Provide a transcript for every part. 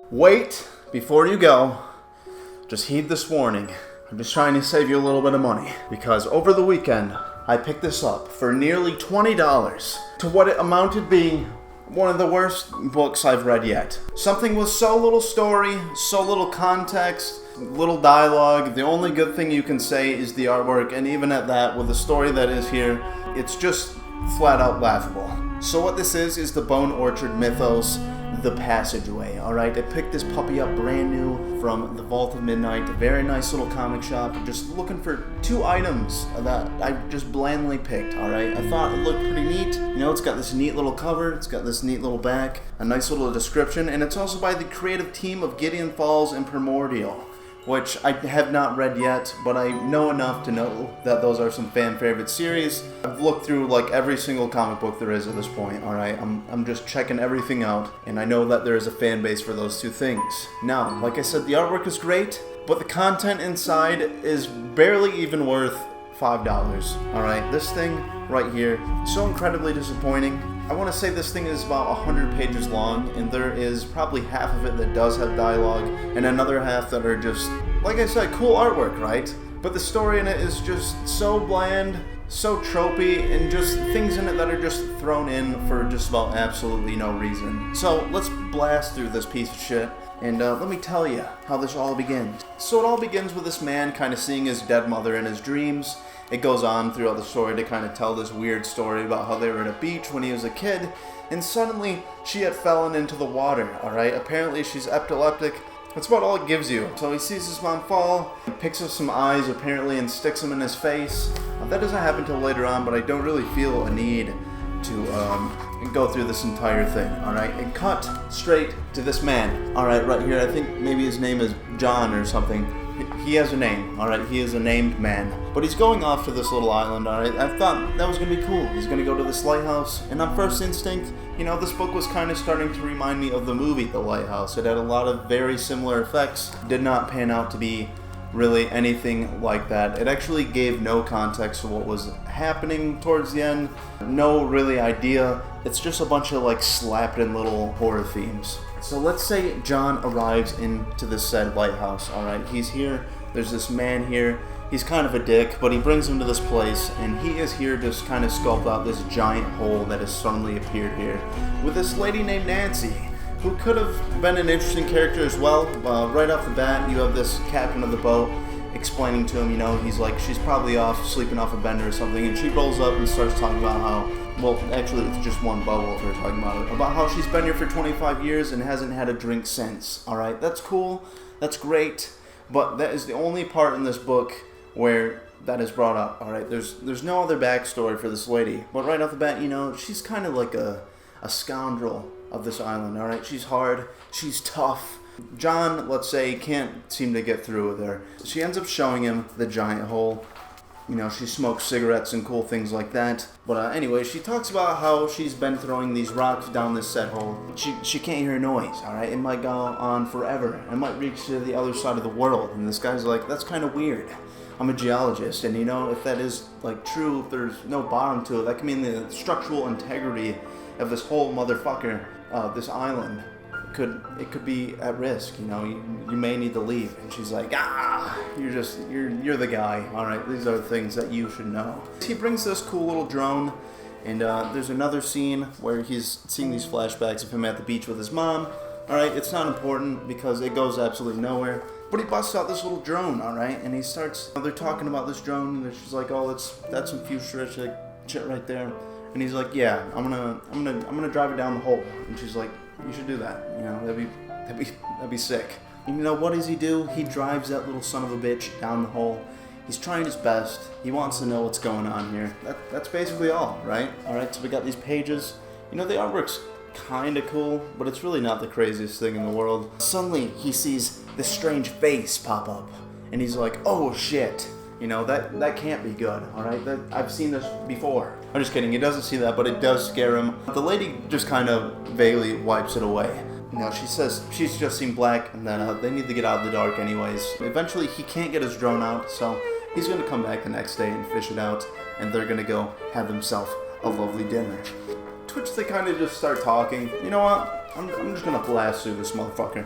Wait, before you go, just heed this warning. I'm just trying to save you a little bit of money. Because over the weekend, I picked this up for nearly $20 to what it amounted being one of the worst books I've read yet. Something with so little story, so little context, little dialogue. The only good thing you can say is the artwork, and even at that, with the story that is here, it's just flat out laughable. So what this is the Bone Orchard mythos, The Passageway, alright? I picked this puppy up brand new from the Vault of Midnight, a very nice little comic shop, just looking for 2 items that I just blandly picked, alright? I thought it looked pretty neat. You know, it's got this neat little cover, it's got this neat little back, a nice little description, and it's also by the creative team of Gideon Falls and Primordial, which I have not read yet, but I know enough to know that those are some fan favorite series. I've looked through like every single comic book there is at this point, alright? I'm just checking everything out, and I know that there is a fan base for those 2 things. Now, like I said, the artwork is great, but the content inside is barely even worth $5, alright? This thing right here, so incredibly disappointing. I want to say this thing is about 100 pages long, and there is probably half of it that does have dialogue, and another half that are just, like I said, cool artwork, right? But the story in it is just so bland, so tropey, and just things in it that are just thrown in for just about absolutely no reason. So let's blast through this piece of shit, and let me tell you how this all begins. So it all begins with this man kind of seeing his dead mother in his dreams. It goes on throughout the story to kind of tell this weird story about how they were at a beach when he was a kid, and suddenly she had fallen into the water, alright? Apparently she's epileptic. That's about all it gives you. So he sees his mom fall, picks up some eyes apparently and sticks them in his face. That doesn't happen till later on, but I don't really feel a need to go through this entire thing, alright? And cut straight to this man, alright, right here. I think maybe his name is John or something. He has a name, alright? He is a named man. But he's going off to this little island, alright? I thought that was going to be cool. He's going to go to this lighthouse. And on first instinct, you know, this book was kind of starting to remind me of the movie The Lighthouse. It had a lot of very similar effects. Did not pan out to be really anything like that. It actually gave no context to what was happening towards the end. No really idea. It's just a bunch of like slapped in little horror themes. So let's say John arrives into this said lighthouse, alright? He's here, there's this man here, he's kind of a dick, but he brings him to this place, and he is here to kind of sculpt out this giant hole that has suddenly appeared here, with this lady named Nancy, who could have been an interesting character as well. Right off the bat, you have this captain of the boat explaining to him, you know, he's like, she's probably off, sleeping off a bender or something, and she rolls up and starts talking about how, well, actually, it's just one boat we're talking about how she's been here for 25 years and hasn't had a drink since, alright? That's cool, that's great, but that is the only part in this book where that is brought up, alright? There's no other backstory for this lady, but right off the bat, you know, she's kind of like a scoundrel of this island, alright? She's hard, she's tough. John, let's say, can't seem to get through with her. She ends up showing him the giant hole. You know, she smokes cigarettes and cool things like that. But anyway, she talks about how she's been throwing these rocks down this set hole. She can't hear noise, alright? It might go on forever. It might reach to the other side of the world. And this guy's like, that's kind of weird. I'm a geologist, and you know, if that is like true, if there's no bottom to it, that can mean the structural integrity of this whole motherfucker, this island. It could be at risk, you know, you may need to leave. And she's like, you're the guy, alright, these are the things that you should know. He brings this cool little drone, and there's another scene where he's seeing these flashbacks of him at the beach with his mom. Alright, it's not important because it goes absolutely nowhere, but he busts out this little drone, alright, and he starts, they're talking about this drone, and she's like, oh, that's some futuristic shit right there. And he's like, yeah, I'm gonna drive it down the hole. And she's like, you should do that. You know, that'd be sick. And you know, what does he do? He drives that little son of a bitch down the hole. He's trying his best. He wants to know what's going on here. That's basically all, right? Alright, so we got these pages. You know, the artwork's kinda cool, but it's really not the craziest thing in the world. Suddenly, he sees this strange face pop up. And he's like, oh shit. You know, that can't be good, alright? I've seen this before. I'm just kidding, he doesn't see that, but it does scare him. The lady just kind of vaguely wipes it away. You know, she says she's just seen black, and then they need to get out of the dark anyways. Eventually, he can't get his drone out, so he's going to come back the next day and fish it out, and they're going to go have themselves a lovely dinner. To which they kind of just start talking. You know what? I'm just going to blast through this motherfucker.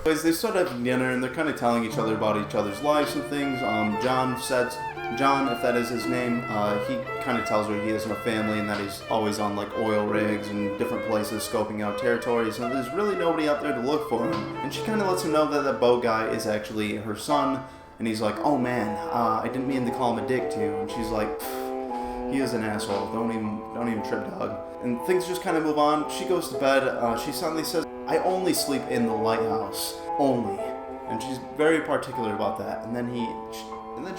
Anyways, they start having dinner and they're kind of telling each other about each other's lives and things. John, if that is his name, he kind of tells her he isn't a family and that he's always on like oil rigs and different places scoping out territories, and there's really nobody out there to look for him. And she kind of lets him know that the boat guy is actually her son, and he's like, oh man, I didn't mean to call him a dick to you. And she's like, he is an asshole, don't even trip, dog. And things just kind of move on. She goes to bed. She suddenly says, I only sleep in the lighthouse, only. And she's very particular about that. And then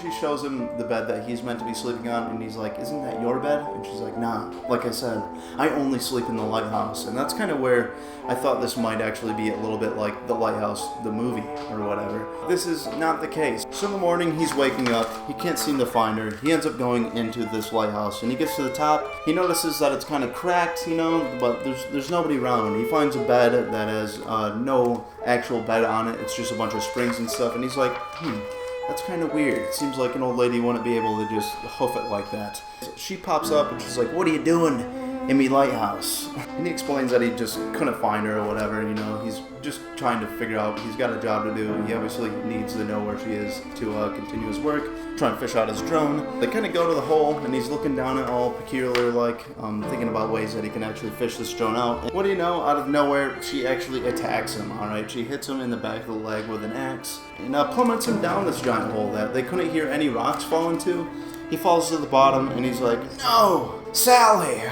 she shows him the bed that he's meant to be sleeping on, and he's like, isn't that your bed? And she's like, nah, like I said, I only sleep in the lighthouse. And that's kind of where I thought this might actually be a little bit like The Lighthouse, the movie, or whatever. This is not the case. So in the morning, he's waking up, he can't seem to find her, he ends up going into this lighthouse, and he gets to the top, he notices that it's kind of cracked, but there's nobody around. He finds a bed that has no actual bed on it, it's just a bunch of springs and stuff, and he's like, that's kind of weird. It seems like an old lady wouldn't be able to just hoof it like that. She pops up and she's like, what are you doing in me lighthouse? And he explains that he just couldn't find her or whatever, he's just trying to figure out, he's got a job to do. He obviously needs to know where she is to continue his work, trying to fish out his drone. They kind of go to the hole and he's looking down it all peculiar like, thinking about ways that he can actually fish this drone out. And what do you know, out of nowhere, she actually attacks him, alright? She hits him in the back of the leg with an axe and plummets him down this giant hole that they couldn't hear any rocks fall into. He falls to the bottom and he's like, no, Sally!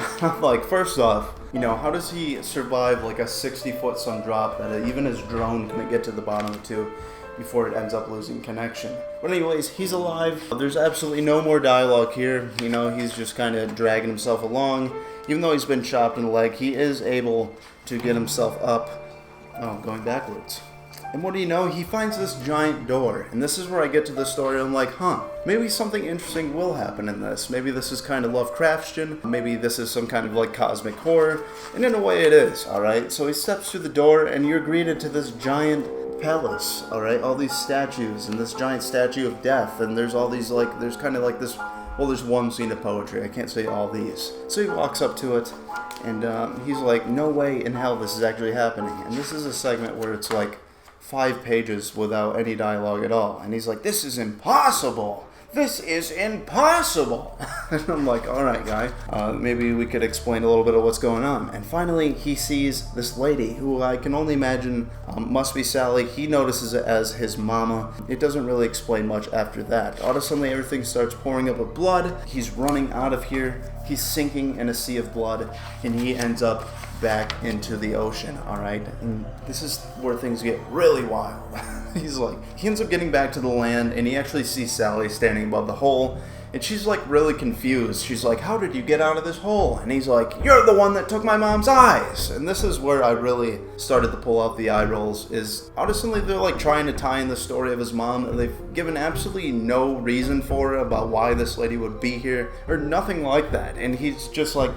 Like, first off, how does he survive like a 60-foot sun drop that even his drone couldn't get to the bottom to before it ends up losing connection? But anyways, he's alive. There's absolutely no more dialogue here. He's just kind of dragging himself along. Even though he's been chopped in the leg, he is able to get himself up. Oh, going backwards. And what do you know? He finds this giant door. And this is where I get to the story. I'm like, maybe something interesting will happen in this. Maybe this is kind of Lovecraftian. Maybe this is some kind of like cosmic horror. And in a way it is, alright? So he steps through the door and you're greeted to this giant palace, alright? All these statues and this giant statue of death. And there's all these there's kind of like this, there's one scene of poetry. I can't say all these. So he walks up to it and he's like, no way in hell this is actually happening. And this is a segment where it's like 5 pages without any dialogue at all. And he's like, this is impossible. This is impossible. And I'm like, all right, guy, maybe we could explain a little bit of what's going on. And finally, he sees this lady who I can only imagine must be Sally. He notices it as his mama. It doesn't really explain much after that. All of a sudden, everything starts pouring up with blood. He's running out of here. He's sinking in a sea of blood, and he ends up back into the ocean, alright? And this is where things get really wild. He ends up getting back to the land, and he actually sees Sally standing above the hole, and she's like really confused. She's like, how did you get out of this hole? And he's like, you're the one that took my mom's eyes. And this is where I really started to pull out the eye rolls, is honestly they're like trying to tie in the story of his mom, and they've given absolutely no reason for it about why this lady would be here, or nothing like that. And he's just like,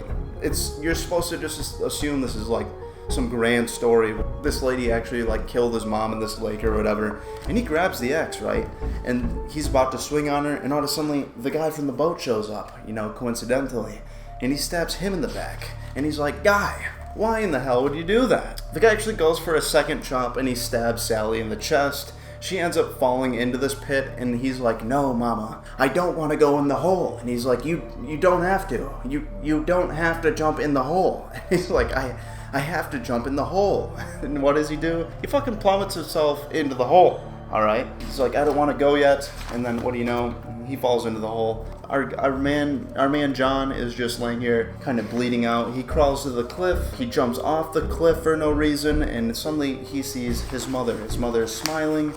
you're supposed to just assume this is like some grand story. This lady actually like killed his mom in this lake or whatever. And he grabs the axe, right? And he's about to swing on her, and all of a sudden the guy from the boat shows up, coincidentally. And he stabs him in the back. And he's like, guy, why in the hell would you do that? The guy actually goes for a second chop and he stabs Sally in the chest. She ends up falling into this pit, and he's like, no, mama, I don't want to go in the hole. And he's like, you don't have to. You don't have to jump in the hole. And he's like, I have to jump in the hole. And what does he do? He fucking plummets himself into the hole, alright? He's like, I don't want to go yet. And then what do you know? He falls into the hole. Our man John is just laying here kind of bleeding out. He crawls to the cliff. He jumps off the cliff for no reason, and suddenly he sees his mother. His mother is smiling,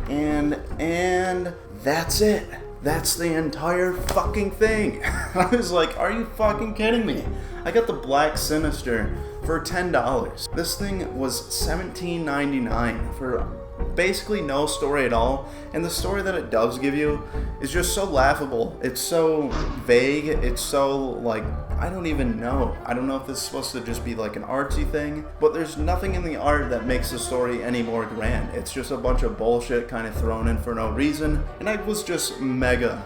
and that's it. That's the entire fucking thing. I was like, are you fucking kidding me? I got the Black Sinister for $10. This thing was $17.99 for basically no story at all, and the story that it does give you is just so laughable. It's so vague. It's so like, I don't even know. I don't know if this is supposed to just be like an artsy thing, but there's nothing in the art that makes the story any more grand. It's just a bunch of bullshit kind of thrown in for no reason, and I was just mega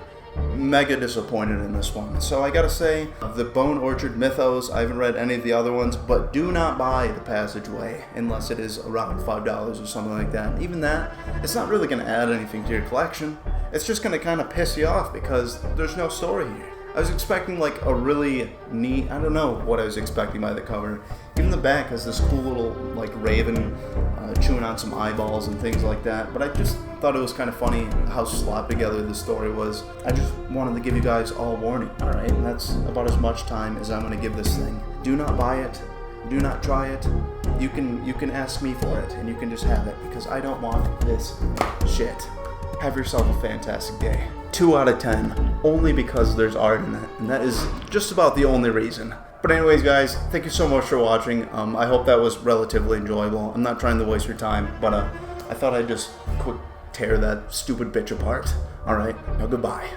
mega disappointed in this one. So I gotta say, the Bone Orchard Mythos, I haven't read any of the other ones, but do not buy the Passageway unless it is around $5 or something like that. Even that, it's not really gonna add anything to your collection. It's just gonna kind of piss you off because there's no story here. I was expecting like a really neat, I don't know what I was expecting by the cover. Even the back has this cool little like raven chewing on some eyeballs and things like that. But I just thought it was kind of funny how sloppy together the story was. I just wanted to give you guys all warning, alright? And that's about as much time as I'm going to give this thing. Do not buy it. Do not try it. You can ask me for it and you can just have it because I don't want this shit. Have yourself a fantastic day. 2 out of 10, only because there's art in it, and that is just about the only reason. But anyways, guys, thank you so much for watching. I hope that was relatively enjoyable. I'm not trying to waste your time, but I thought I'd just quick tear that stupid bitch apart. Alright, now goodbye.